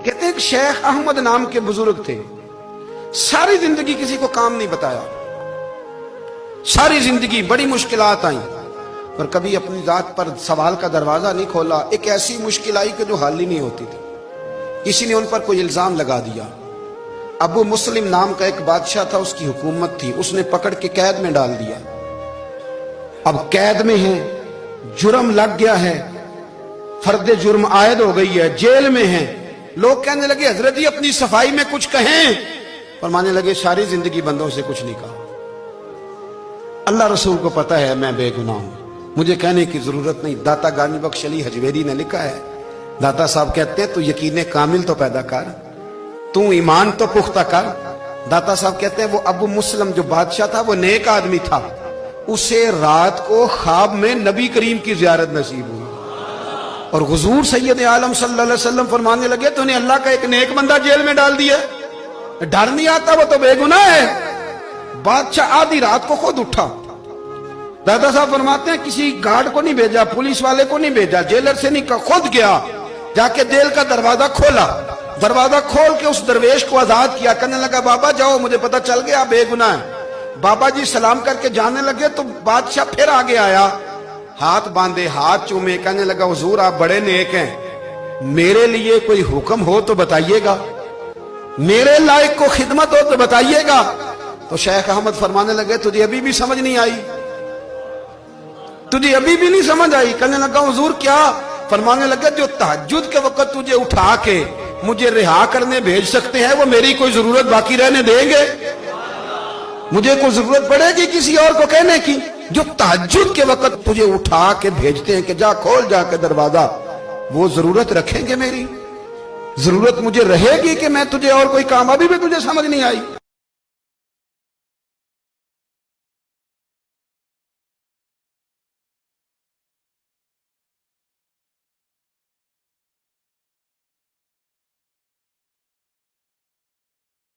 कहते हैं कि शेख अहमद नाम के बुजुर्ग थे, सारी जिंदगी किसी को काम नहीं बताया, सारी जिंदगी बड़ी मुश्किलात आई, पर कभी अपनी जात पर सवाल का दरवाजा नहीं खोला। एक ऐसी मुश्किल आई कि जो हल ही नहीं होती थी। किसी ने उन पर कोई इल्जाम लगा दिया। अबू मुस्लिम नाम का एक बादशाह था, उसकी हुकूमत थी, उसने पकड़ के कैद में डाल दिया। अब कैद में है, जुर्म लग गया है, फर्द जुर्म आयद हो गई है, जेल में है। लोग कहने लगे हजरत जी अपनी सफाई में कुछ कहें, पर मानने लगे सारी जिंदगी बंदों से कुछ नहीं कहा। अल्लाह रसूल को पता है मैं बेगुनाह हूं, मुझे कहने की जरूरत नहीं। दाता गानी बख्श अली हजवेरी ने लिखा है, दाता साहब कहते हैं तू यकीन कामिल तो पैदा कर, तू ईमान तो पुख्ता कर। दाता साहब कहते हैं वो अबू मुस्लिम जो बादशाह था वो नेक आदमी था, उसे रात को ख्वाब में नबी करीम की जियारत नसीब हुई और हुजूर सैयद आलम सल्लल्लाहु अलैहि वसल्लम फरमाने लगे तूने अल्लाह का एक नेक बंदा जेल में डाल दिया, डर नहीं आता, वो तो बेगुनाह है। बादशाह आधी रात को खुद उठा। दादा साहब फरमाते हैं किसी गार्ड को नहीं भेजा, पुलिस वाले को नहीं भेजा, जेलर से नहीं, खुद गया, जाके जेल का दरवाजा खोला। दरवाजा खोल के उस दरवेश को आजाद किया, कहने लगा बाबा जाओ, मुझे पता चल गया बेगुनाह है। बाबा जी सलाम करके जाने लगे तो बादशाह फिर आगे आया, हाथ बांधे, हाथ चूमे, कहने लगा हुजूर आप बड़े नेक हैं, मेरे लिए कोई हुक्म हो तो बताइएगा, मेरे लायक को खिदमत हो तो बताइएगा। तो शेख अहमद फरमाने लगे तुझे अभी भी समझ नहीं आई, तुझे अभी भी नहीं समझ आई। कहने लगा हुजूर क्या? फरमाने लगे जो तहज्जुद के वक्त तुझे उठा के मुझे रिहा करने भेज सकते हैं वो मेरी कोई जरूरत बाकी रहने देंगे? मुझे कोई जरूरत पड़ेगी किसी और को कहने की? जो तहज्जुद के वक्त तुझे उठा के भेजते हैं कि जा खोल जाके दरवाजा, वो जरूरत रखेंगे? मेरी जरूरत मुझे रहेगी कि मैं तुझे और कोई काम? अभी भी तुझे समझ नहीं आई।